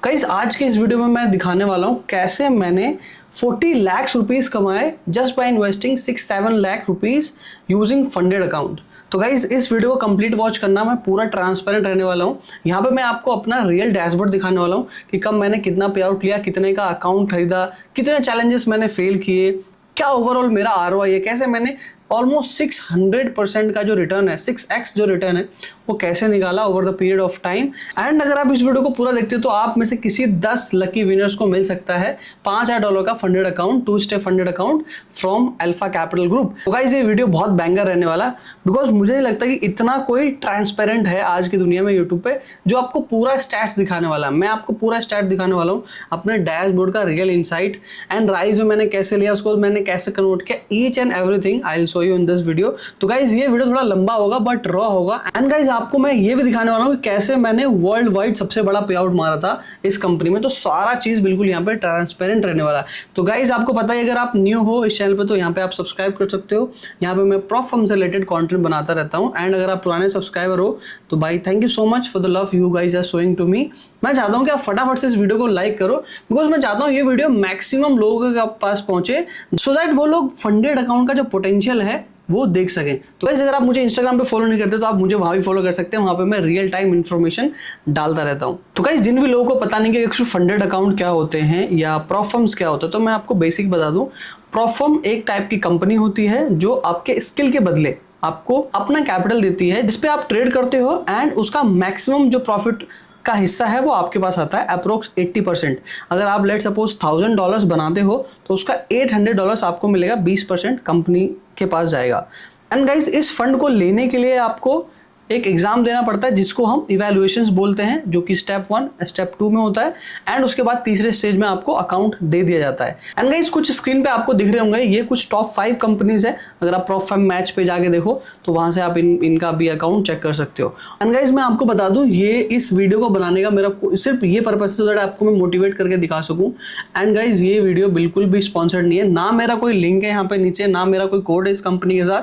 Guys आज के इस वीडियो में मैं दिखाने वाला हूँ कैसे मैंने 40 लाख रुपीस कमाए just by investing 6-7 lakh rupees using funded account. तो गाइज इस वीडियो को कंप्लीट वॉच करना, मैं पूरा ट्रांसपेरेंट रहने वाला हूँ। यहाँ पे मैं आपको अपना रियल डैशबोर्ड दिखाने वाला हूँ कि कब मैंने कितना पे आउट लिया, कितने का अकाउंट खरीदा, कितने चैलेंजेस मैंने फेल किए, क्या ओवरऑल मेरा ROI है, कैसे मैंने ऑलमोस्ट 600% का जो रिटर्न है, 6x जो रिटर्न है वो कैसे निकाला over the period of time. And अगर आप इस वीडियो को पूरा देखते हो तो आप में से किसी 10 लकी विनर्स को मिल सकता है $5000 का funded account, 2 step funded account from alpha Capital group. तो गाइस ये वीडियो बहुत बैंगर रहने वाला, बिकॉज मुझे नहीं लगता कि इतना कोई ट्रांसपेरेंट है आज की दुनिया में यूट्यूब पे जो आपको पूरा स्टैट्स दिखाने वाला है। मैं आपको पूरा स्टैट दिखाने वाला हूँ, अपने डैशबोर्ड का रियल इनसाइट एंड राइज में मैंने कैसे लिया, उसको मैंने कैसे कन्वर्ट किया, each and everything I will show you in this video. तो गाइज ये वीडियो थोड़ा लंबा होगा बट रॉ होगा। एंड गाइज आपको मैं ये भी दिखाने वाला हूँ कि कैसे मैंने वर्ल्ड वाइड सबसे बड़ा पे आउट मारा था इस कंपनी में। तो सारा चीज बिल्कुल यहाँ पे ट्रांसपेरेंट रहने वाला है। तो गाइज आपको पता है अगर आप न्यू हो इस चैनल पे तो यहाँ पे आप सब्सक्राइब कर सकते हो। यहाँ पे मैं प्रॉप फर्म से रिलेटेड कंटेंट बनाता रहता हूँ। एंड अगर आप पुराने सब्सक्राइबर हो तो भाई thank you so much for the love you guys are showing to me. मैं चाहता हूँ कि आप फटाफट से इस वीडियो को लाइक करो, बिकॉज मैं चाहता हूँ ये वीडियो मैक्सिमम लोगों के पास पहुंचे सो दैट वो लोग फंडेड अकाउंट का जो पोटेंशियल है वो देख सकें। तो गाइस अगर आप मुझे इंस्टाग्राम पे फॉलो नहीं करते तो आप मुझे वहां भी फॉलो कर सकते हैं, वहां पे मैं रियल टाइम इन्फॉर्मेशन डालता रहता हूं। तो गाइस जिन भी लोगों को पता नहीं कि फंडेड अकाउंट क्या होते हैं या प्रॉप फर्म्स क्या होता है, तो मैं आपको बेसिक बता दूं। प्रॉप फर्म एक टाइप की कंपनी होती है जो आपके स्किल के बदले आपको अपना कैपिटल देती है, जिसपे आप ट्रेड करते हो एंड उसका मैक्सिमम जो प्रॉफिट का हिस्सा है वो आपके पास आता है अप्रोक्स 80%। अगर आप लेट सपोज $1000 बनाते हो तो उसका $800 आपको मिलेगा, 20% कंपनी के पास जाएगा। एंड गाइस इस फंड को लेने के लिए आपको एक एग्जाम देना पड़ता है जिसको हम इवैल्यूएशंस बोलते हैं, जो कि स्टेप 1 स्टेप 2 में होता है। एंड उसके बाद तीसरे स्टेज में आपको अकाउंट दे दिया जाता है। एंड गाइस कुछ स्क्रीन पे आपको दिख रहे होंगे, ये कुछ टॉप 5 कंपनीज है। अगर आप प्रॉप फर्म मैच पे जाके देखो तो वहां से आप इनका भी अकाउंट चेक कर सकते हो। एंड गाइस मैं आपको बता दूं, ये इस वीडियो को बनाने का मेरा सिर्फ ये पर्पस है आपको मैं मोटिवेट करके दिखा सकूं। एंड गाइस ये वीडियो बिल्कुल भी स्पॉन्सर्ड नहीं है, ना मेरा कोई लिंक है यहाँ पे नीचे, ना मेरा कोई कोड है इस कंपनी के साथ।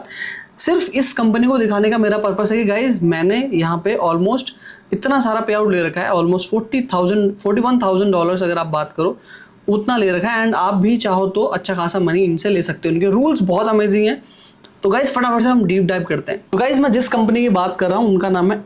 सिर्फ इस कंपनी को दिखाने का मेरा पर्पस है कि गाइज मैंने यहाँ पे ऑलमोस्ट इतना सारा पे आउट ले रखा है, ऑलमोस्ट $41,000 अगर आप बात करो उतना ले रखा है। एंड आप भी चाहो तो अच्छा खासा मनी इनसे ले सकते हो, इनके रूल्स बहुत अमेजिंग है। तो गाइज फटाफट से हम डीप डाइव करते हैं। तो गाइज मैं जिस कंपनी की बात कर रहा हूँ उनका नाम है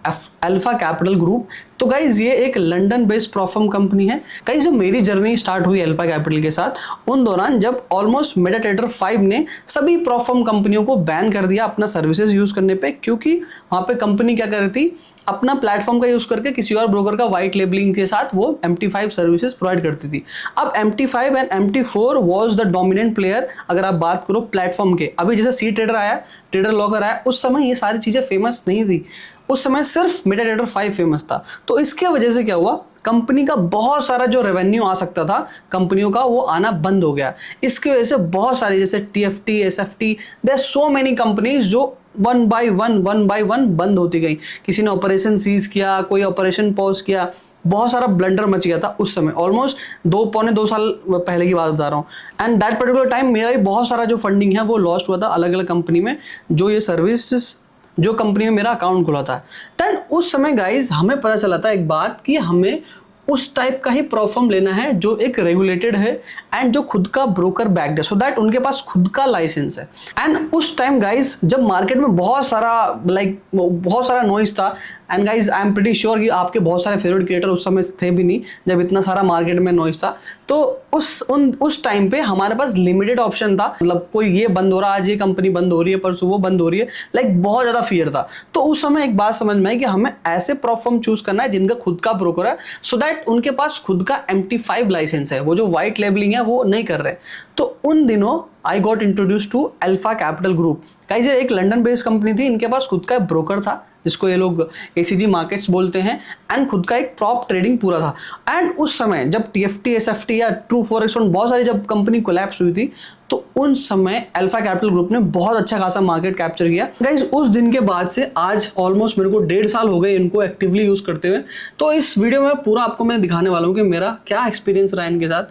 अल्फा कैपिटल ग्रुप। तो गाइज ये एक London based prop firm company है। गाइज जब मेरी जर्नी स्टार्ट हुई अल्फा कैपिटल के साथ उन दौरान जब ऑलमोस्ट मेटाट्रेडर 5 ने सभी प्रॉप फर्म कंपनियों को बैन कर दिया अपना सर्विसेज यूज करने पे, क्योंकि वहां पे कंपनी क्या कर रही थी, अपना प्लेटफॉर्म का यूज करके किसी और ब्रोकर का व्हाइट लेबलिंग के साथ वो MT5 सर्विसेज प्रोवाइड करती थी। अब MT5 and MT4 was the dominant player अगर आप बात करो प्लेटफॉर्म के। अभी जैसे सी ट्रेडर आया, ट्रेडर लॉकर आया, उस समय ये सारी चीजें फेमस नहीं थी, उस समय सिर्फ मेटाट्रेडर 5 फेमस था। तो इसके वजह से क्या हुआ, कंपनी का बहुत सारा जो रेवेन्यू आ सकता था कंपनियों का वो आना बंद हो गया। इसकी वजह से बहुत सारी जैसे TFT, SFT, there are so many companies जो वन बाय वन बंद होती गई। किसी ने ऑपरेशन सीज किया, कोई ऑपरेशन पॉज किया, बहुत सारा ब्लंडर मच गया था उस समय। ऑलमोस्ट 2 साल पहले की बात बता रहा हूँ। एंड दैट पर्टिकुलर टाइम मेरा भी बहुत सारा जो फंडिंग है वो लॉस्ट हुआ था अलग अलग कंपनी में, जो ये सर्विसेज जो कंपनी में मेरा अकाउंट खुला था। देन उस समय गाइज हमें पता चला था एक बात कि हमें उस टाइप का ही प्रॉप फर्म लेना है जो एक रेगुलेटेड है एंड जो खुद का ब्रोकर बैक्ड है, सो दैट उनके पास खुद का लाइसेंस है। एंड उस टाइम गाइज जब मार्केट में बहुत सारा नॉइज था, and guys I am pretty sure कि आपके बहुत सारे फेवरेट क्रिएटर उस समय थे भी नहीं जब इतना सारा मार्केट में नॉइज था। तो उस टाइम पे हमारे पास लिमिटेड ऑप्शन था, मतलब कोई ये बंद हो रहा, आज ये कंपनी बंद हो रही है, परसों वो बंद हो रही है, लाइक बहुत ज्यादा फियर था। तो उस समय एक बात समझ में आई कि हमें ऐसे प्रॉप फर्म चूज करना है जिनका खुद का ब्रोकर है, सो दैट उनके पास खुद का MT5 लाइसेंस है, वो जो व्हाइट लेबलिंग है वो नहीं कर रहे। तो उन दिनों I got introduce to Alpha Capital Group. Guys ये एक लंदन बेस्ड कंपनी थी, इनके पास खुद का ब्रोकर था जिसको ये लोग ACG मार्केट्स बोलते हैं, एंड खुद का एक प्रॉप ट्रेडिंग पूरा था। एंड उस समय जब TFT, SFT या ट्रू फॉरेक्स बहुत सारी जब कंपनी कोलैप्स हुई थी तो उन समय अल्फा कैपिटल ग्रुप ने बहुत अच्छा खासा मार्केट कैप्चर किया। गाइस उस दिन के बाद से आज ऑलमोस्ट मेरे को 1.5 साल हो गए इनको एक्टिवली यूज करते हुए। तो इस वीडियो में पूरा आपको मैं दिखाने वाला हूँ कि मेरा क्या एक्सपीरियंस रहा इनके साथ,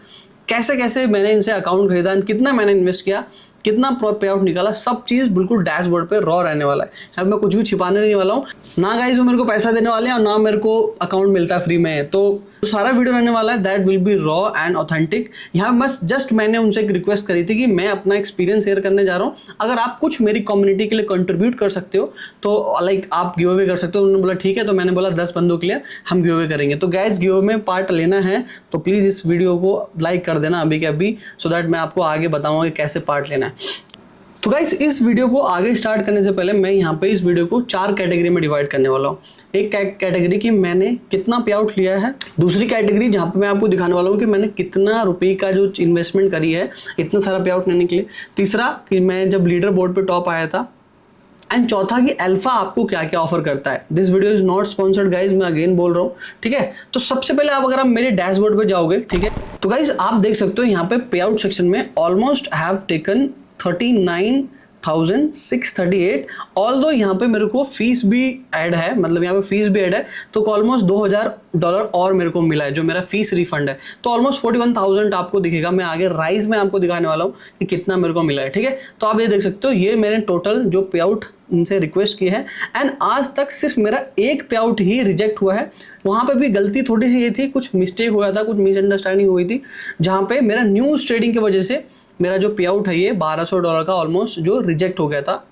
कैसे कैसे मैंने इनसे अकाउंट खरीदा, कितना मैंने इन्वेस्ट किया, कितना पे आउट निकाला, सब चीज़ बिल्कुल डैशबोर्ड पे रॉ रहने वाला है। अब मैं कुछ भी छिपाने नहीं वाला हूँ ना गाइस, वो मेरे को पैसा देने वाले हैं और ना मेरे को अकाउंट मिलता है फ्री में। तो तो सारा वीडियो रहने वाला है that will be raw and authentic. यहाँ बस जस्ट मैंने उनसे एक रिक्वेस्ट करी थी कि मैं अपना एक्सपीरियंस शेयर करने जा रहा हूँ, अगर आप कुछ मेरी कम्युनिटी के लिए कंट्रीब्यूट कर सकते हो तो लाइक आप गिव अवे कर सकते हो। उन्होंने बोला ठीक है, तो मैंने बोला 10 बंदों के लिए हम गिव अवे करेंगे। तो गाइस गिव अवे में पार्ट लेना है तो प्लीज़ इस वीडियो को लाइक कर देना अभी के अभी, सो दैट मैं आपको आगे बताऊँगा कि कैसे पार्ट लेना है। तो गाइस इस वीडियो को आगे स्टार्ट करने से पहले मैं यहाँ पे इस वीडियो को 4 कैटेगरी में डिवाइड करने वाला हूँ। एक कैटेगरी की मैंने कितना पे आउट लिया है, दूसरी कैटेगरी जहाँ पे मैं आपको दिखाने वाला हूँ कि मैंने कितना रुपये का जो इन्वेस्टमेंट करी है इतना सारा पे आउट लेने के लिए, तीसरा कि मैं जब लीडर बोर्ड पे टॉप आया था, एंड चौथा कि अल्फा आपको क्या क्या ऑफर करता है। This video is not sponsored guys, मैं अगेन बोल रहा हूँ, ठीक है। तो सबसे पहले आप अगर आप मेरे डैशबोर्ड पे जाओगे, ठीक है, तो गाइज आप देख सकते हो यहाँ पे पे आउट सेक्शन में ऑलमोस्ट हैव टेकन 39,638। ऑल्दो यहाँ पे मेरे को फीस भी ऐड है, मतलब यहाँ पे फीस भी ऐड है, तो ऑलमोस्ट $2,000 और मेरे को मिला है जो मेरा फीस रिफंड है। तो ऑलमोस्ट 41,000 आपको दिखेगा। मैं आगे राइज में आपको दिखाने वाला हूँ कि कितना मेरे को मिला है, ठीक है। तो आप ये देख सकते हो, ये मैंने टोटल जो पे आउट इनसे रिक्वेस्ट की है, एंड आज तक सिर्फ मेरा एक पे आउट ही रिजेक्ट हुआ है। वहाँ पे भी गलती थोड़ी सी ये थी, कुछ मिस्टेक हुआ था, कुछ मिसअंडरस्टैंडिंग हुई थी, जहाँ पे मेरा न्यूज़ ट्रेडिंग की वजह से मेरा जो पे आउट है ये $1,200 का ऑलमोस्ट जो रिजेक्ट हो गया था।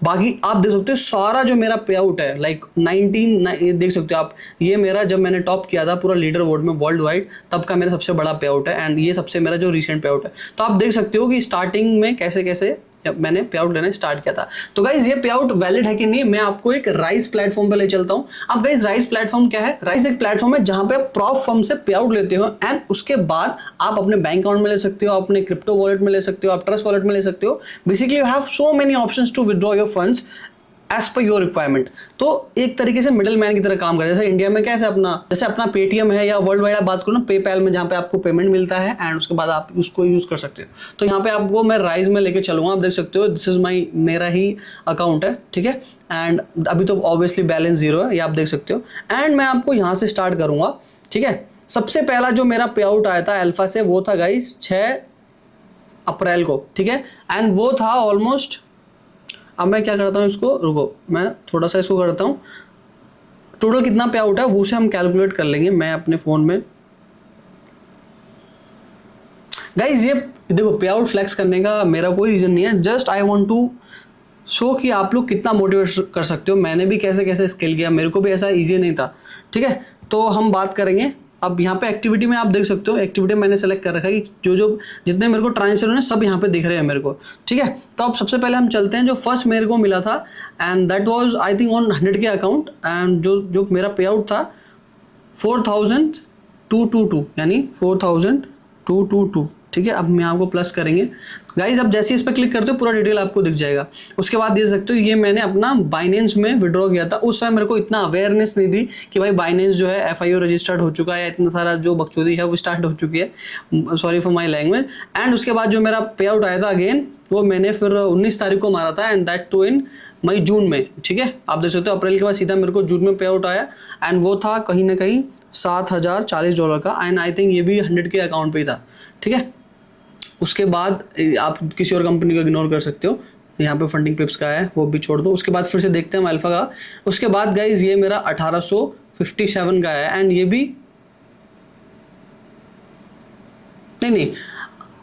बाकी आप देख सकते हो सारा जो मेरा पे आउट है लाइक 19 देख सकते हो आप, ये मेरा जब मैंने टॉप किया था पूरा लीडर बोर्ड में वर्ल्ड वाइड, तब का मेरा सबसे बड़ा पे आउट है, एंड ये सबसे मेरा जो रिसेंट पे आउट है। तो आप देख सकते हो कि स्टार्टिंग में कैसे कैसे मैंने पे आउट लेना स्टार्ट किया था। तो गाइज ये पे आउट वैलिड है कि नहीं, मैं आपको एक राइज प्लेटफॉर्म पे ले चलता हूँ। अब गाइज राइज प्लेटफॉर्म क्या है? राइज एक प्लेटफॉर्म है जहां पे आप प्रॉप फर्म से पे आउट लेते हो, एंड उसके बाद आप अपने बैंक अकाउंट में ले सकते हो, अपने क्रिप्टो वॉलेट में ले सकते हो, आप ट्रस्ट वॉलेट में ले सकते हो। Basically you have so many options to withdraw your funds as per your requirement. तो एक तरीके से मिडिल मैन की तरह काम करे। जैसे इंडिया में कैसे जैसे अपना पेटीएम है, या वर्ल्ड वाइड आप बात करो ना पेपैल में, जहाँ पे आपको पेमेंट मिलता है एंड उसके बाद आप उसको यूज कर सकते हो। तो यहाँ पे आपको मैं राइज में लेके चलूँगा। आप देख सकते हो दिस इज मेरा ही अकाउंट है, ठीक है, एंड अभी तो ऑब्वियसली बैलेंस 0 है, ये आप देख सकते हो। एंड मैं आपको यहाँ से स्टार्ट करूँगा, ठीक है। सबसे पहला जो मेरा पे आउट आया था अल्फा से, वो था गाइस 6 अप्रैल को, ठीक है, एंड वो था ऑलमोस्ट, अब मैं क्या करता हूँ इसको, रुको मैं थोड़ा सा इसको करता हूँ, टोटल कितना पे आउट है वो से हम कैलकुलेट कर लेंगे। मैं अपने फ़ोन में गाइज ये देखो पे आउट फ्लैक्स करने का मेरा कोई रीज़न नहीं है, just I want to show कि आप लोग कितना मोटिवेट कर सकते हो। मैंने भी कैसे कैसे स्केल किया, मेरे को भी ऐसा ईजी नहीं था, ठीक है। तो हम बात करेंगे अब यहाँ पे एक्टिविटी में। आप देख सकते हो एक्टिविटी मैंने सेलेक्ट कर रखा है कि जो जितने मेरे को ट्रांजेक्शन है सब यहाँ पे दिख रहे हैं मेरे को, ठीक है। तो अब सबसे पहले हम चलते हैं जो फर्स्ट मेरे को मिला था, and that was I think on 100 के अकाउंट, एंड जो मेरा पे आउट था 4,222, यानी 4,222, ठीक है। अब मैं आपको प्लस करेंगे गाइज। अब जैसे इस पर क्लिक करते हो पूरा डिटेल आपको दिख जाएगा। उसके बाद देख सकते हो ये मैंने अपना बाइनेंस में विड्रॉ किया था। उस समय मेरे को इतना अवेयरनेस नहीं थी कि भाई बाइनेंस जो है FIO रजिस्टर्ड हो चुका है, या इतना सारा जो बकचोदी है वो स्टार्ट हो चुकी है, sorry for my language. And उसके बाद जो मेरा पे आउट आया था अगेन, वो मैंने फिर 19 तारीख को मारा था, एंड दैट टू इन मई जून में, ठीक है। आप देख सकते हो अप्रैल के बाद सीधा मेरे को जून में पे आउट आया, एंड वो था कहीं ना कहीं $7,040 का, एंड आई थिंक ये भी 100 के अकाउंट पे ही था, ठीक है। उसके बाद आप किसी और कंपनी को इग्नोर कर सकते हो, यहाँ पे फंडिंग पिप्स का है वो भी छोड़ दो। उसके बाद फिर से देखते हैं हम अल्फा का। उसके बाद गाइज ये मेरा 1857 का है, एंड ये भी नहीं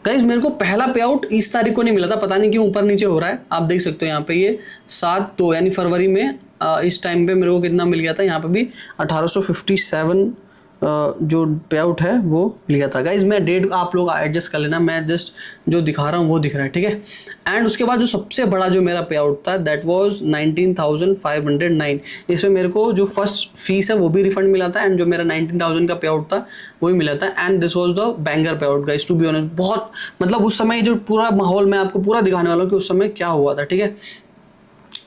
गाइज मेरे को पहला पे आउट इस तारीख को नहीं मिला था, पता नहीं क्यों ऊपर नीचे हो रहा है। आप देख सकते हो यहाँ पे ये 7 यानी फरवरी में इस टाइम पे मेरे को कितना मिल गया था, यहाँ पे भी 1857 जो पे आउट है वो मिल गया था। गाइज मैं डेट आप लोग एडजस्ट कर लेना, मैं जस्ट जो दिखा रहा हूँ वो दिख रहा है, ठीक है। एंड उसके बाद जो सबसे बड़ा जो मेरा पे आउट था दैट वाज 19,509। इसमें मेरे को जो फर्स्ट फीस है वो भी रिफंड मिला था, एंड जो मेरा 19,000 का पे आउट था वो भी मिला था, and this was the banger pay out guys, to be honest. बहुत मतलब उस समय जो पूरा माहौल मैं आपको पूरा दिखाने वाला हूँ कि उस समय क्या हुआ था, ठीक है।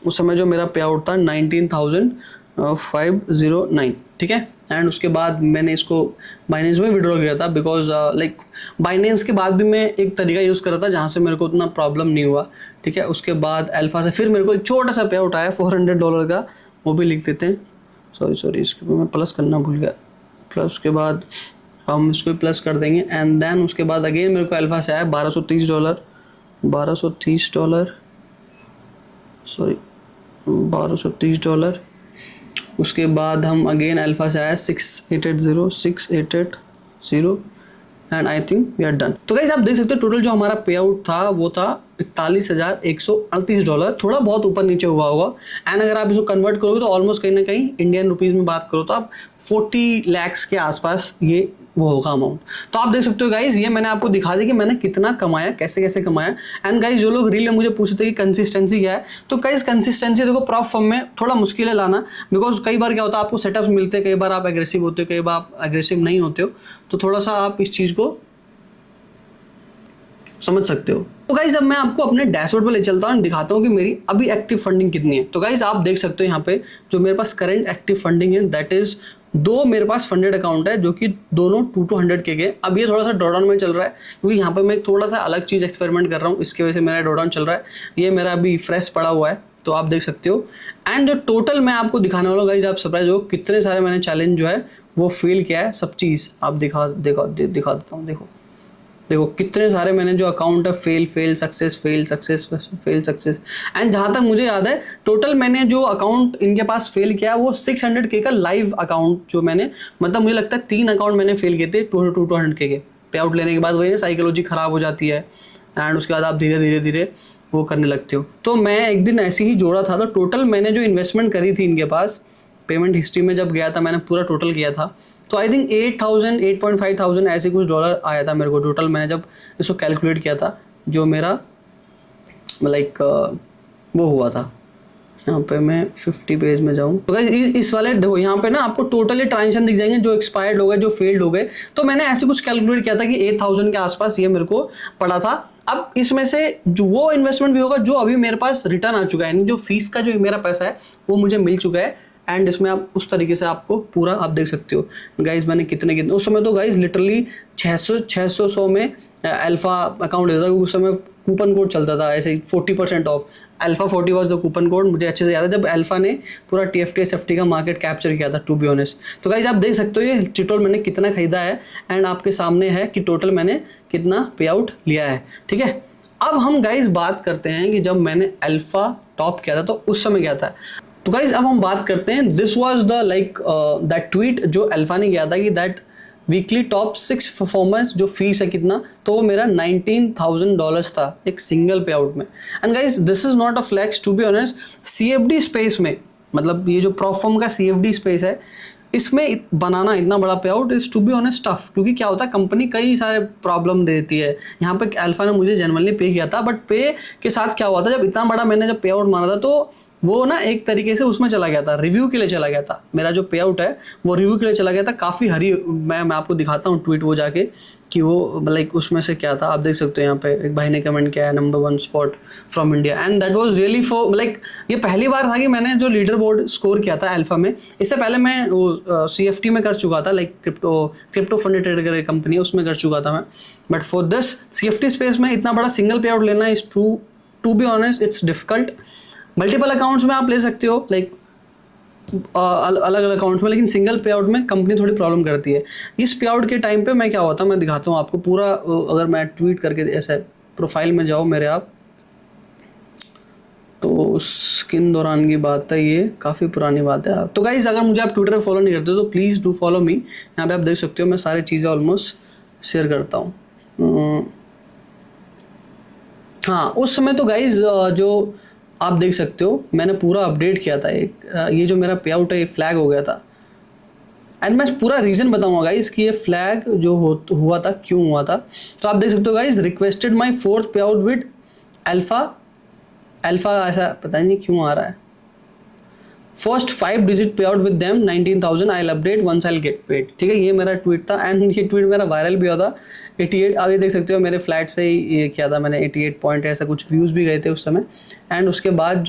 उस समय जो मेरा पे आउट था 19,509, ठीक है। एंड उसके बाद मैंने इसको बाइनेंस में विड्रॉ किया था, बिकॉज लाइक बाइनेंस के बाद भी मैं एक तरीका यूज़ कर रहा था जहाँ से मेरे को उतना प्रॉब्लम नहीं हुआ, ठीक है। उसके बाद अल्फा से फिर मेरे को एक छोटा सा पे आउट आया $400 का, वो भी लिख देते हैं, सॉरी इसके ऊपर मैं प्लस करना भूल गया। प्लस उसके बाद हम इसको प्लस कर देंगे, एंड देन उसके बाद अगेन मेरे को अल्फा से आया $1,230, $1,230, उसके बाद हम अगेन अल्फा से आया 6880 and I think we are done. तो गाइस आप देख सकते हो टोटल जो हमारा पे आउट था वो था $41,138। थोड़ा बहुत ऊपर नीचे हुआ होगा एंड अगर आप इसको कन्वर्ट करोगे तो ऑलमोस्ट कहीं ना कहीं इंडियन रुपीज़ में बात करो तो आप 40 lakhs के आसपास ये वो होगा अमाउंट। तो आप देख सकते हो गाइज, ये मैंने आपको दिखा दी कि मैंने कितना कमाया, कैसे कैसे कमाया। एंड गाइज जो लोग रील में मुझे पूछते कि कंसिस्टेंसी क्या है, तो गाइज कंसिस्टेंसी देखो प्रॉप फॉर्म में थोड़ा मुश्किल है लाना, बिकॉज कई बार क्या होता है आपको सेटअप्स मिलते हैं, कई बार आप एग्रेसिव होते हो, कई बार आप एग्रेसिव नहीं होते हो, तो थोड़ा सा आप इस चीज़ को समझ सकते हो। तो गाइज अब मैं आपको अपने डैशबोर्ड पे ले चलता हूँ, दिखाता हूँ कि मेरी अभी एक्टिव फंडिंग कितनी है। तो गाइज आप देख सकते हो यहाँ पे जो मेरे पास करंट एक्टिव फंडिंग है दैट इज 2 मेरे पास फंडेड अकाउंट है जो कि दोनों 200 के। अब ये थोड़ा सा ड्रॉडाउन में चल रहा है क्योंकि यहाँ पे मैं थोड़ा सा अलग चीज़ एक्सपेरिमेंट कर रहा हूँ, इसकी वजह से मेरा ड्रॉडाउन चल रहा है। ये मेरा अभी फ्रेश पड़ा हुआ है तो आप देख सकते हो। एंड जो टोटल मैं आपको दिखाने वाला हूँ गाइज, आप सरप्राइज हो कितने सारे मैंने चैलेंज जो है वो फेल किया है, सब चीज़ आप दिखा देता हूँ। देखो कितने सारे मैंने जो अकाउंट है फेल सक्सेस एंड जहाँ तक मुझे याद है टोटल मैंने जो अकाउंट इनके पास फेल किया वो 600K का लाइव अकाउंट जो मैंने, मतलब मुझे लगता है 3 अकाउंट मैंने फेल किए थे 200K के। पे आउट लेने के बाद वही ना साइकोलॉजी ख़राब हो जाती है एंड उसके बाद आप धीरे वो करने लगते हो। तो मैं एक दिन ऐसे ही जोड़ा था, तो टोटल मैंने जो इन्वेस्टमेंट करी थी इनके पास, पेमेंट हिस्ट्री में जब गया था मैंने पूरा टोटल किया था, तो आई थिंक 8,000 ऐसे कुछ डॉलर आया था मेरे को टोटल, मैंने जब इसको कैलकुलेट किया था, जो मेरा लाइक वो हुआ था। यहाँ पे मैं 50 पेज में जाऊँ तो इस वाले देखो यहाँ पे ना आपको टोटली ट्रांजेक्शन दिख जाएंगे जो एक्सपायर्ड हो गए, जो फेल्ड हो गए। तो मैंने ऐसे कुछ कैलकुलेट किया था कि 8,000 के आसपास ये मेरे को पड़ा था। अब इसमें से जो वो इन्वेस्टमेंट भी होगा जो अभी मेरे पास रिटर्न आ चुका है, यानी जो फीस का जो मेरा पैसा है वो मुझे मिल चुका है। एंड इसमें आप उस तरीके से आपको पूरा आप देख सकते हो गाइज मैंने कितने उस समय तो गाइज लिटरली 600 में अल्फा अकाउंट देता था, उस समय कूपन कोड चलता था ऐसे 40% of. Alpha 40 was the coupon code, मुझे अच्छे से याद है जब अल्फा ने पूरा TFT SFT का मार्केट कैप्चर किया था टू बी ऑनेस्ट। तो गाइज आप देख सकते हो ये टोटल मैंने कितना खरीदा है एंड आपके सामने है कि टोटल मैंने कितना पे आउट लिया है, ठीक है। अब हम गाइज बात करते हैं कि जब मैंने अल्फा टॉप किया था तो उस समय क्या था। तो गाइज अब हम बात करते हैं, this was the like that tweet जो अल्फा ने किया था कि दैट वीकली टॉप 6 परफॉर्मेंस जो फीस है कितना, तो वो मेरा $19,000 था एक सिंगल पे आउट में। And guys this is not a flex, to be honest CFD space में, मतलब ये जो प्रॉफॉर्म का CFD स्पेस है इसमें बनाना इतना बड़ा pay out is to be honest tough, क्योंकि क्या होता है कंपनी कई सारे प्रॉब्लम देती है। यहाँ पे अल्फा ने मुझे जेन्युइनली पे किया था, बट पे के साथ क्या हुआ था जब इतना बड़ा मैंने जब पे आउट मारा था तो वो ना एक तरीके से उसमें चला गया था, रिव्यू के लिए चला गया था। मेरा जो पे आउट है वो रिव्यू के लिए चला गया था, काफ़ी हरी। मैं आपको दिखाता हूँ ट्वीट वो जाके कि वो लाइक उसमें से क्या था। आप देख सकते हो यहाँ पे एक भाई ने कमेंट किया है number 1 spot from India and that was really for like, ये पहली बार था कि मैंने जो लीडर बोर्ड स्कोर किया था अल्फा में। इससे पहले मैं वो CFT में कर चुका था, like crypto fund trader company है उसमें कर चुका था मैं, but for this CFT space में इतना बड़ा सिंगल पे आउट लेना is to be honest it's difficult. Multiple accounts में आप ले सकते हो लाइक अलग अलग अकाउंट्स में, लेकिन सिंगल पे आउट में कंपनी थोड़ी प्रॉब्लम करती है। इस पे आउट के टाइम पे मैं क्या होता मैं दिखाता हूँ आपको पूरा। अगर मैं ट्वीट करके ऐसे प्रोफाइल में जाओ मेरे आप, तो उसके दौरान की बात है, ये काफ़ी पुरानी बात है। तो गाइज अगर मुझे आप ट्विटर पर फॉलो नहीं करते तो प्लीज़ डू फॉलो मी। यहाँ पे आप देख सकते हो मैं सारी चीज़ें ऑलमोस्ट शेयर करता हूँ। हाँ उस समय तो गाइज जो आप देख सकते हो मैंने पूरा अपडेट किया था एक, ये जो मेरा पे आउट है ये फ्लैग हो गया था। एंड मैं पूरा रीज़न बताऊंगा गाइस कि ये फ्लैग जो हुआ था क्यों हुआ था। तो आप देख सकते हो गाइस, रिक्वेस्टेड माय 4th पे आउट विद अल्फा ऐसा पता नहीं क्यों आ रहा है। First 5 digit pay out with them 19,000 I update once I get paid, ठीक है। ये मेरा ट्वीट था एंड ये ट्वीट मेरा वायरल भी हुआ था 88। आप ये देख सकते हो मेरे फ्लैट से ही ये किया था मैंने, 88 पॉइंट ऐसा कुछ व्यूज़ भी गए थे उस समय। एंड उसके बाद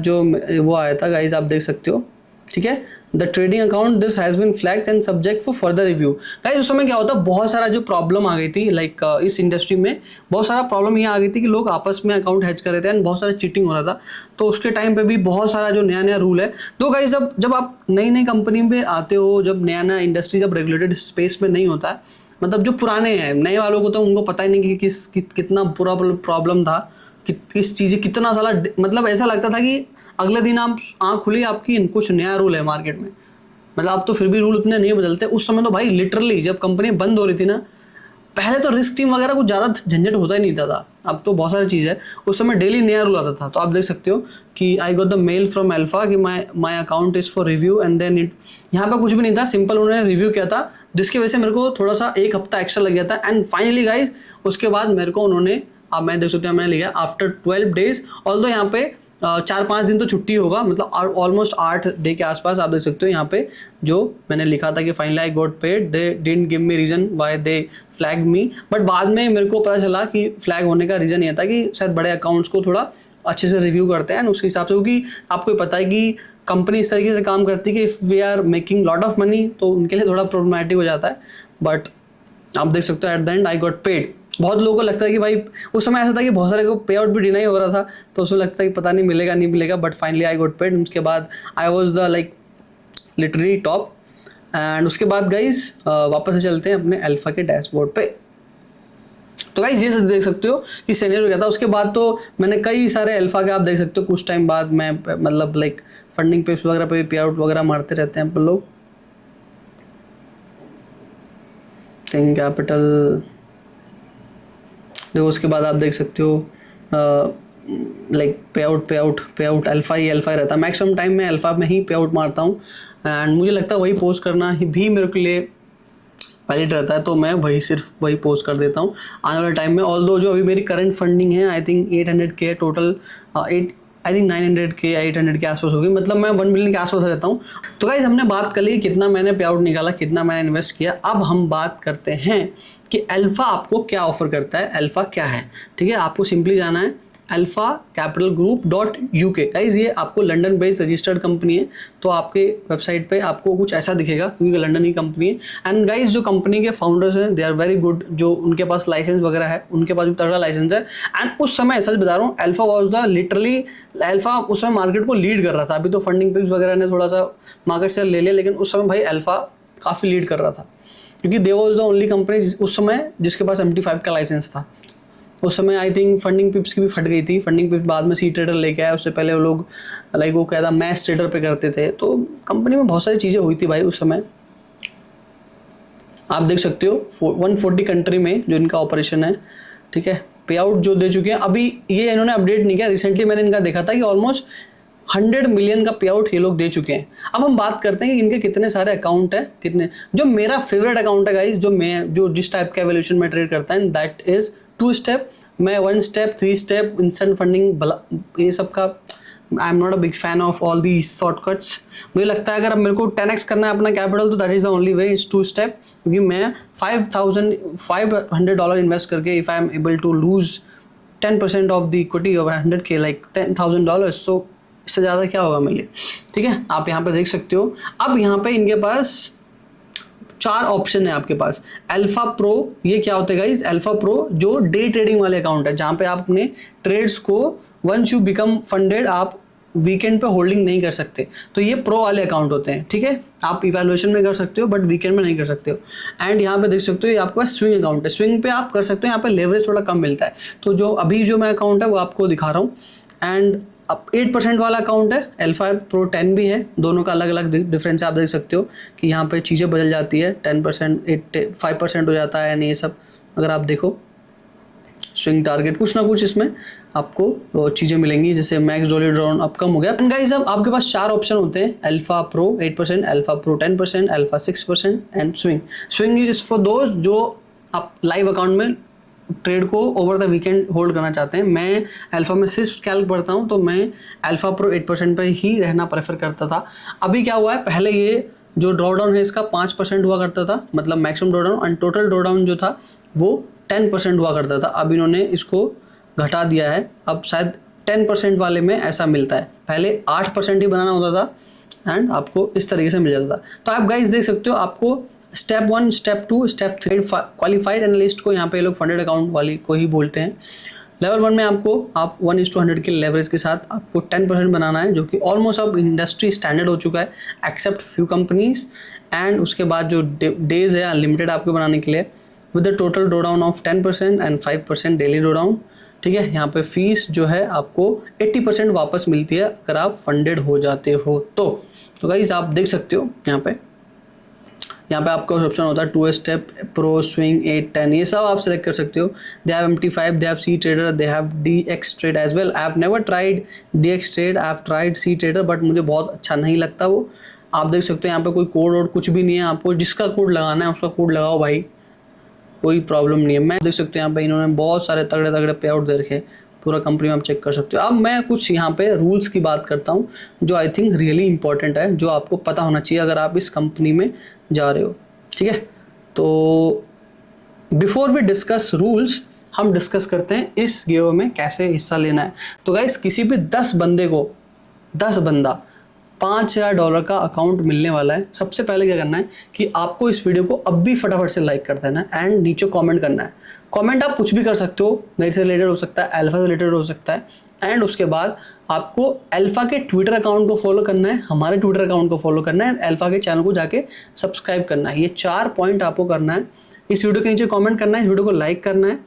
जो वो आया था गाइज आप देख सकते हो, ठीक है। The trading account this has been flagged and subject for further review. Guys उस समय क्या होता है बहुत सारा जो प्रॉब्लम आ गई थी लाइक इस इंडस्ट्री में बहुत सारा प्रॉब्लम ये आ गई थी कि लोग आपस में अकाउंट हैच कर रहे थे एंड बहुत सारा चीटिंग हो रहा था। तो उसके टाइम पे भी बहुत सारा जो नया रूल है। तो गाइस जब आप नई कंपनी में आते हो, जब नया इंडस्ट्री जब रेगुलेटेड स्पेस में नहीं होता है, मतलब जो पुराने हैं नए वालों को तो उनको पता ही नहीं कि कितना पूरा प्रॉब्लम था, किस चीज़ें कितना सारा, मतलब ऐसा लगता था कि अगले दिन आप आँख खुली आपकी कुछ नया रूल है मार्केट में, मतलब अब तो फिर भी रूल उतने नहीं बदलते। उस समय तो भाई लिटरली जब कंपनी बंद हो रही थी ना, पहले तो रिस्क टीम वगैरह कुछ ज़्यादा झंझट होता ही नहीं था। अब तो बहुत सारी चीज़ है, उस समय डेली नया रूल आता था। तो आप देख सकते हो कि I got the mail from alpha कि my account is for review and then it, यहाँ पे कुछ भी नहीं था, सिंपल उन्होंने रिव्यू किया था, जिसकी वजह से मेरे को थोड़ा सा 1 हफ्ता एक्स्ट्रा लग गया था। एंड फाइनली गाइस उसके बाद मेरे को उन्होंने, आप मैं देख सकते हैं मैंने लिया आफ्टर 12 डेज, ऑल्दो यहाँ पे 4-5 दिन तो छुट्टी होगा, मतलब ऑलमोस्ट 8 डे के आसपास। आप देख सकते हो यहाँ पे जो मैंने लिखा था कि finally I got paid, they didn't give me reason why they flag me, but बाद में मेरे को पता चला कि फ्लैग होने का रीज़न ये था कि शायद बड़े अकाउंट्स को थोड़ा अच्छे से रिव्यू करते हैं उसके हिसाब से, क्योंकि आपको पता है कि कंपनी इस तरीके से काम करती है कि if we are making lot of money तो उनके लिए थोड़ा प्रॉब्लमेटिक हो जाता है। बट आप देख सकते हो at the and I got paid. बहुत लोगों को लगता है कि भाई उस समय ऐसा था कि बहुत सारे को पे आउट भी डिनाई हो रहा था, तो उसमें लगता है कि पता नहीं मिलेगा नहीं मिलेगा, but finally I got paid. उसके बाद I was the like literally top. And उसके बाद गाइज वापस से चलते हैं अपने अल्फा के डैशबोर्ड पे। तो गाइज ये देख सकते हो कि सीनियर हो गया था। उसके बाद तो मैंने कई सारे अल्फा के, आप देख सकते हो कुछ टाइम बाद मैं मतलब लाइक फंडिंग पिप्स वगैरह पे पे आउट वगैरह मारते रहते हैं अपन लोग। थिंक कैपिटल देखो, उसके बाद आप देख सकते हो लाइक पे आउट अल्फा ही रहता है। मैक्सिमम टाइम मैं अल्फा में ही पे आउट मारता हूँ एंड मुझे लगता है वही पोस्ट करना ही भी मेरे के लिए वैलिड रहता है, तो मैं सिर्फ वही पोस्ट कर देता हूँ आने वाले टाइम में। ऑल्दो जो अभी मेरी करंट फंडिंग है I think 800K total, I think 900K 800 के आसपास होगी, मतलब मैं 1 मिलियन के आसपास रहता हूँ। तो गाइज हमने बात कर ली कितना मैंने पे आउट निकाला, कितना मैंने इन्वेस्ट किया। अब हम बात करते हैं कि अल्फा आपको क्या ऑफर करता है, अल्फा क्या है। ठीक है, आपको सिंपली जाना है alphacapitalgroup.uk। गाइज ये आपको लंदन बेस्ड रजिस्टर्ड कंपनी है, तो आपके वेबसाइट पे आपको कुछ ऐसा दिखेगा क्योंकि लंदन की कंपनी है। एंड गाइज जो कंपनी के फाउंडर्स हैं दे आर वेरी गुड, जो उनके पास लाइसेंस वगैरह है, उनके पास भी तगड़ा लाइसेंस है। एंड उस समय सच बता रहा हूँ alpha was the literally, alpha उस समय मार्केट को लीड कर रहा था। अभी तो फंडिंग पिप्स वगैरह ने थोड़ा सा मार्केट से ले लिया, लेकिन उस समय भाई अल्फा काफ़ी लीड कर रहा था, क्योंकि दे वॉज द ओनली कंपनी उस समय जिसके पास MT5 का लाइसेंस था। उस समय आई थिंक फंडिंग पिप्स की भी फट गई थी, फंडिंग पिप्स बाद में सी ट्रेडर लेके आया, उससे पहले वो लोग लाइक वो कहता मैच ट्रेडर पे करते थे। तो कंपनी में बहुत सारी चीज़ें हुई थी भाई उस समय। आप देख सकते हो 140 कंट्री में जो इनका ऑपरेशन है। ठीक है, पे आउट जो दे चुके हैं, अभी ये इन्होंने अपडेट नहीं किया, रिसेंटली मैंने इनका देखा था कि ऑलमोस्ट 100 मिलियन का पे आउट ये लोग दे चुके हैं। अब हम बात करते हैं कि इनके कितने सारे अकाउंट है, कितने। जो मेरा फेवरेट अकाउंट है गाइज, जो जिस टाइप का एवोल्यूशन में ट्रेड करता है, दैट इज 2 स्टेप। मैं 1 स्टेप 3 स्टेप इंस्टेंट फंडिंग ये सब का I am not a big fan of all the shortcuts. मुझे लगता है अगर मेरे को 10x करना है अपना कैपिटल तो that is the only way is 2 step, क्योंकि मैं $500 इन्वेस्ट करके if I am able to lose 10% of the equity of 100K like $10,000, तो इससे ज़्यादा क्या होगा मेरे लिए। ठीक है, आप यहाँ पे देख सकते हो। अब यहाँ पे इनके पास 4 ऑप्शन है आपके पास। अल्फा प्रो, ये क्या होता है गाइज, अल्फा प्रो जो डे ट्रेडिंग वाले अकाउंट है, जहाँ पे आप अपने ट्रेड्स को वंस यू बिकम फंडेड आप वीकेंड पे होल्डिंग नहीं कर सकते, तो ये प्रो वाले अकाउंट होते हैं। ठीक है, आप इवैल्यूएशन में कर सकते हो बट वीकेंड में नहीं कर सकते हो। एंड यहाँ पे देख सकते हो ये आपके पास स्विंग अकाउंट है, स्विंग पे आप कर सकते हो, यहाँ पे लेवरेज थोड़ा कम मिलता है। तो जो अभी जो मैं अकाउंट है वो आपको दिखा रहा हूँ। एंड अब 8% वाला अकाउंट है, अल्फा प्रो 10 भी है, दोनों का अलग अलग डिफरेंस आप देख सकते हो कि यहाँ पे चीज़ें बदल जाती है, 10% 5% हो जाता है, यानी ये सब अगर आप देखो स्विंग टारगेट कुछ ना कुछ इसमें आपको चीज़ें मिलेंगी, जैसे मैक्स डॉलर ड्रॉन अब कम हो गया। गाइस अब आपके पास 4 ऑप्शन होते हैं, alpha pro 8%, alpha pro 10%, alpha 6% and swing. Swing is for those जो आप लाइव अकाउंट में ट्रेड को ओवर द वीकेंड होल्ड करना चाहते हैं। मैं अल्फा में सिर्फ स्कैल्प पढ़ता हूँ, तो मैं अल्फा प्रो 8% पर ही रहना प्रेफर करता था। अभी क्या हुआ है, पहले ये जो ड्रॉडाउन है इसका 5% हुआ करता था, मतलब maximum drawdown, and total drawdown जो था वो 10% हुआ करता था। अब इन्होंने इसको घटा दिया है, अब शायद 10% वाले में ऐसा मिलता है, पहले 8% ही बनाना होता था एंड आपको इस तरीके से मिल जाता था। तो आप गाइस देख सकते हो, आपको step 1, step 2, step 3 qualified analyst को यहाँ पे लोग फंडेड अकाउंट वाली को ही बोलते हैं। लेवल 1 में आपको आप 1:100 के लेवरेज के साथ आपको 10% बनाना है, जो कि ऑलमोस्ट अब इंडस्ट्री स्टैंडर्ड हो चुका है एक्सेप्ट फ्यू कंपनीज। एंड उसके बाद जो डेज है अनलिमिटेड आपको बनाने के लिए, with the total drawdown of 10% and 5% daily drawdown. ठीक है। यहाँ पे फीस जो है आपको 80% वापस मिलती है अगर आप फंडेड हो जाते हो तो गाइस आप देख सकते हो यहाँ पे आपका ऑप्शन होता है 2 स्टेप, प्रो, स्विंग, 8, 10, ये सब आप सेलेक्ट कर सकते हो। They have MT5, they have C trader, they have DX trade as well. I have never tried DX trade, I have tried C trader, but मुझे बहुत अच्छा नहीं लगता वो। आप देख सकते हो यहाँ पे कोई कोड और कुछ भी नहीं है, आपको जिसका कोड लगाना है उसका कोड लगाओ भाई, कोई प्रॉब्लम नहीं है। मैं देख सकते हो यहाँ पे इन्होंने बहुत सारे तगड़े तगड़े पे आउट दे रखे, पूरा कंपनी में आप चेक कर सकते हो। अब मैं कुछ यहाँ पे रूल्स की बात करता हूँ जो आई थिंक रियली इंपॉर्टेंट है, जो आपको पता होना चाहिए अगर आप इस कंपनी में जा रहे हो, ठीक है। तो बिफोर वी डिस्कस रूल्स, हम डिस्कस करते हैं इस गिव में कैसे हिस्सा लेना है। तो गाइस किसी भी 10 बंदे को 10 बंदा $5000 का अकाउंट मिलने वाला है। सबसे पहले क्या करना है कि आपको इस वीडियो को अब भी फटाफट से लाइक कर देना है एंड नीचे कमेंट करना है। कमेंट आप कुछ भी कर सकते हो, मेरे से रिलेटेड हो सकता है, अल्फा से रिलेटेड हो सकता है, एंड उसके बाद आपको अल्फा के ट्विटर अकाउंट को फॉलो करना है, हमारे ट्विटर अकाउंट को फॉलो करना है, अल्फा के चैनल को जाके सब्सक्राइब करना है। ये 4 पॉइंट आपको करना है। इस वीडियो के नीचे कमेंट करना है, इस वीडियो को लाइक करना है,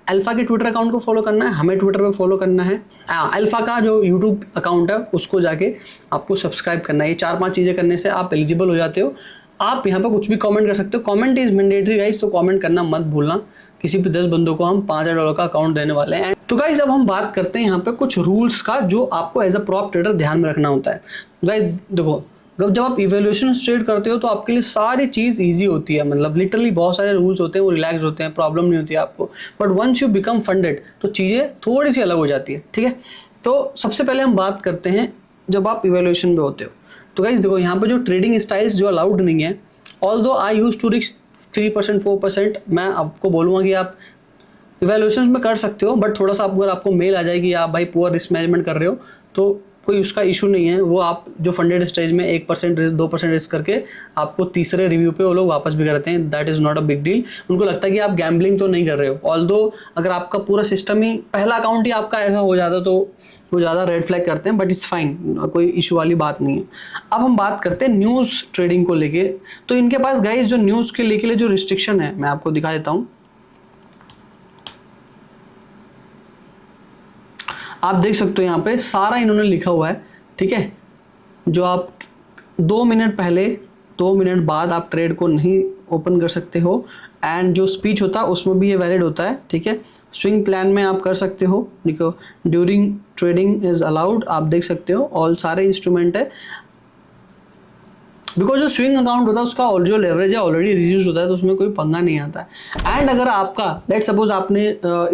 अल्फा के ट्विटर अकाउंट को फॉलो करना है, हमें ट्विटर पे फॉलो करना है, अल्फा का जो यूट्यूब अकाउंट है उसको जाके आपको सब्सक्राइब करना है। ये 4-5 चीज़ें करने से आप एलिजिबल हो जाते हो। आप यहाँ पर कुछ भी कमेंट कर सकते हो, कमेंट इज़ मैंडेटरी गाइस, तो कमेंट करना मत भूलना। किसी भी 10 बंदों को हम $5000 का अकाउंट देने वाले हैं। तो गाइज अब हम बात करते हैं यहाँ पे कुछ रूल्स का जो आपको एज अ प्रॉप ट्रेडर ध्यान में रखना होता है। गाइज देखो, जब आप इवैल्यूएशन ट्रेड करते हो तो आपके लिए सारी चीज़ इजी होती है, मतलब लिटरली बहुत सारे रूल्स होते हैं, वो रिलैक्स होते हैं, प्रॉब्लम नहीं होती है आपको। But once you become funded तो चीज़ें थोड़ी सी अलग हो जाती है, ठीक है। तो सबसे पहले हम बात करते हैं जब आप इवैल्यूएशन में होते हो। तो गाइज देखो, यहाँ पर जो ट्रेडिंग स्टाइल्स जो अलाउड नहीं है, although I use to risk 3% 4%, मैं आपको बोलूँगा कि आप इवैल्यूएशन में कर सकते हो, बट थोड़ा सा अगर आपको मेल आ जाए कि आप भाई पुअर रिस्क मैनेजमेंट कर रहे हो तो कोई उसका इशू नहीं है। वो आप जो फंडेड स्टेज में 1% रिस्क 2% रिस्क करके आपको तीसरे रिव्यू पे वो लोग वापस भी करते हैं, that is not a big deal. उनको लगता है कि आप गैम्बलिंग तो नहीं कर रहे हो। ऑल्दो अगर आपका पूरा सिस्टम ही, पहला अकाउंट ही आपका ऐसा हो जाता तो वो ज़्यादा रेड फ्लैग करते हैं, बट इट्स फाइन, कोई इशू वाली बात नहीं है। अब हम बात करते हैं न्यूज़ ट्रेडिंग को लेके। तो इनके पास गाइस जो न्यूज़ के लेके जो रिस्ट्रिक्शन है मैं आपको दिखा देता हूँ। आप देख सकते हो यहाँ पे सारा इन्होंने लिखा हुआ है, ठीक है। जो आप 2 मिनट पहले 2 मिनट बाद आप ट्रेड को नहीं ओपन कर सकते हो, एंड जो स्पीच होता है उसमें भी ये वैलिड होता है, ठीक है। स्विंग प्लान में आप कर सकते हो, देखो ड्यूरिंग ट्रेडिंग इज अलाउड, आप देख सकते हो ऑल सारे इंस्ट्रूमेंट है। बिकॉज जो स्विंग अकाउंट होता है उसका जो लेवरेज है ऑलरेडी रिड्यूस होता है, तो उसमें कोई पंगा नहीं आता है। एंड अगर आपका लेट सपोज आपने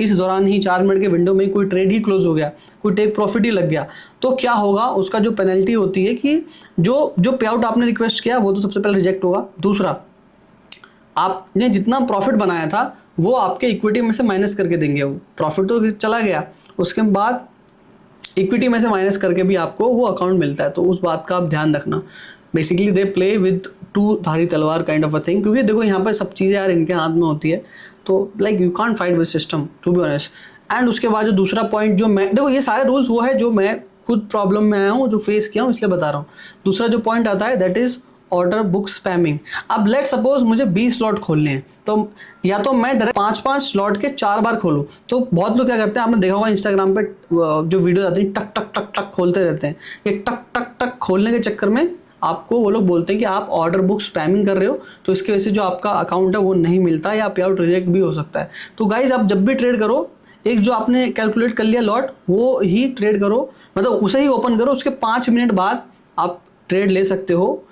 इस दौरान ही 4 मिनट के विंडो में कोई ट्रेड ही क्लोज हो गया, कोई टेक प्रॉफिट ही लग गया, तो क्या होगा, उसका जो पेनल्टी होती है कि जो पे आउट आपने रिक्वेस्ट किया वो तो सबसे पहले रिजेक्ट होगा। दूसरा, आपने जितना प्रॉफिट बनाया था वो आपके इक्विटी में से माइनस करके देंगे, वो प्रॉफिट तो चला गया, उसके बाद इक्विटी में से माइनस करके भी आपको वो अकाउंट मिलता है। तो उस बात का आप ध्यान रखना। बेसिकली दे प्ले विद 2 धारी तलवार काइंड ऑफ अ थिंग, क्योंकि देखो यहाँ पर सब चीज़ें यार इनके हाथ में होती है, तो like you can't fight with system to be honest. And उसके बाद जो दूसरा पॉइंट जो मैं, देखो ये सारे रूल्स वो है जो मैं खुद प्रॉब्लम में आया हूँ, जो फेस किया हूँ, इसलिए बता रहा हूँ। दूसरा जो पॉइंट आता है that is order book spamming. अब लेट सपोज मुझे 20 स्लॉट खोलने हैं, तो या तो मैं डायरेक्ट 5-5 स्लॉट के 4 बार खोलूँ। तो बहुत लोग क्या करते हैं, आपने देखा होगा इंस्टाग्राम पे जो वीडियो आती है टक टक टक टक खोलते रहते हैं। ये टक टक टक खोलने के चक्कर में आपको वो लोग बोलते हैं कि आप ऑर्डर बुक स्पैमिंग कर रहे हो, तो इसकी वजह से जो आपका अकाउंट है वो नहीं मिलता या पे आउट रिजेक्ट भी हो सकता है। तो गाइज आप जब भी ट्रेड करो, एक जो आपने कैलकुलेट कर लिया लॉट वो ही ट्रेड करो, मतलब उसे ही ओपन करो, उसके 5 मिनट बाद आप ट्रेड ले सकते हो।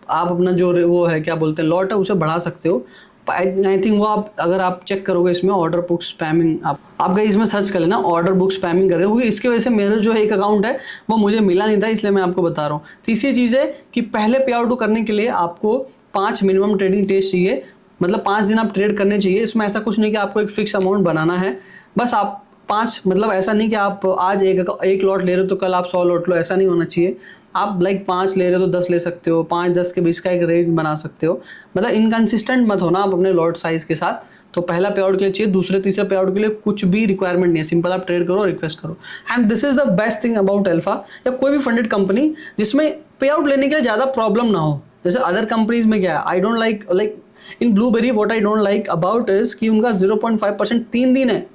आप अपना जो वो है क्या बोलते हैं लॉट है उसे बढ़ा सकते हो। आई थिंक वो आप अगर आप चेक करोगे इसमें ऑर्डर बुक स्पैमिंग, आप गए इसमें सर्च कर लेना ऑर्डर बुक स्पैमिंग कर रहे हो, क्योंकि इसकी वजह से मेरा जो है एक अकाउंट है वो मुझे मिला नहीं था, इसलिए मैं आपको बता रहा हूँ। तीसरी चीज़ है कि पहले पे आउट करने के लिए आपको 5 मिनिमम ट्रेडिंग डेज चाहिए, मतलब 5 दिन आप ट्रेड करने चाहिए। इसमें ऐसा कुछ नहीं कि आपको एक फिक्स अमाउंट बनाना है, बस आप 5, मतलब ऐसा नहीं कि आप आज एक लॉट ले रहे हो तो कल आप 100 लॉट लो, ऐसा नहीं होना चाहिए। आप लाइक 5 ले रहे हो तो 10 ले सकते हो, 5-10 के बीच का एक रेंज बना सकते हो, मतलब इनकंसिस्टेंट मत होना आप अपने लॉट साइज के साथ। तो पहला पे आउट के लिए चाहिए, दूसरे तीसरे पे आउट के लिए कुछ भी रिक्वायरमेंट नहीं है, सिंपल आप ट्रेड करो, रिक्वेस्ट करो। And this is the best thing about alpha या कोई भी फंडेड कंपनी जिसमें पे आउट लेने के लिए ज़्यादा प्रॉब्लम ना हो। जैसे अदर कंपनीज में क्या है, I don't like in blueberry what I don't like about is कि उनका 0.5% 3 दिन है,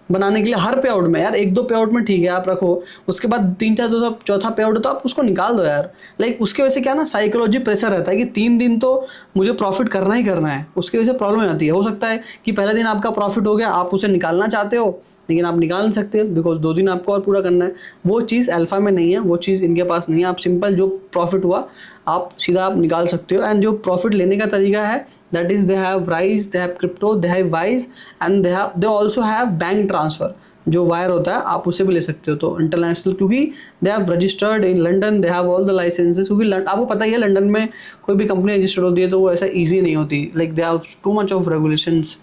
बनाने के लिए हर पे आउट में यार, 1-2 पे आउट में ठीक है आप रखो, उसके बाद 3-4 जो चौथा पे आउट है तो आप उसको निकाल दो यार। लाइक उसके वजह से क्या ना साइकोलॉजी प्रेशर रहता है कि 3 दिन तो मुझे प्रॉफिट करना ही करना है, उसकी वजह से प्रॉब्लम हो जाती है। हो सकता है कि पहला दिन आपका प्रॉफिट हो गया, आप उसे निकालना चाहते हो लेकिन आप निकाल नहीं सकते बिकॉज 2 दिन आपको और पूरा करना है। वो चीज़ अल्फा में नहीं है, वो चीज़ इनके पास नहीं है। आप सिंपल जो प्रॉफिट हुआ आप सीधा आप निकाल सकते हो। एंड जो प्रॉफिट लेने का तरीका है that is they have rise, they have crypto, they have wise and they also have bank transfer, जो वायर होता है आप उससे भी ले सकते हो। तो इंटरनेशनल, क्योंकि they have registered in London, they have all the licenses, क्योंकि आपको पता ही है लंदन में कोई भी कंपनी रजिस्टर्ड होती है तो वो ऐसा ईजी नहीं होती, like they have too much of regulations.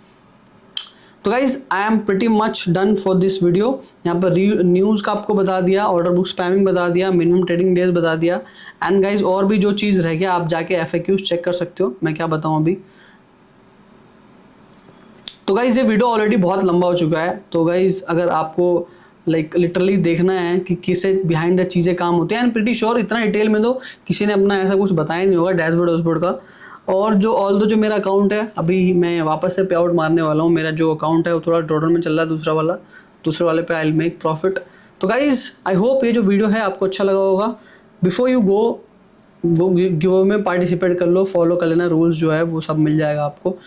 तो guys I am pretty much done for this video. यहाँ पर न्यूज़ का आपको बता दिया, ऑर्डर बुक स्पैमिंग बता दिया, मिनिमम ट्रेडिंग डेज बता दिया। एंड गाइज और भी जो चीज़ रह गया आप जाके FAQs चेक कर सकते हो, मैं क्या बताऊँ अभी। तो गाइज ये वीडियो ऑलरेडी बहुत लंबा हो चुका है, तो गाइज अगर आपको लाइक लिटरली देखना है कि किसे बिहाइंड द चीज़ें काम होती हैं, एंड प्रिटी श्योर इतना डिटेल में तो किसी ने अपना ऐसा कुछ बताया नहीं होगा डैशबोर्ड वैशबोर्ड का। और जो मेरा अकाउंट है अभी मैं वापस से पे आउट मारने वाला हूँ। मेरा जो अकाउंट है वो थोड़ा डॉलर में चल रहा है, दूसरे वाले पे आई विल मेक प्रॉफिट। तो गाइज आई होप ये जो वीडियो है आपको अच्छा लगा होगा। बिफोर यू गो वो गिव में पार्टिसिपेट कर लो, फॉलो कर लेना, रूल्स जो है वो सब मिल जाएगा आपको।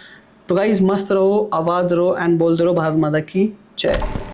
तो गाइज मस्त रहो, आबाद रहो एंड बोलते रहो भारत माता की जय।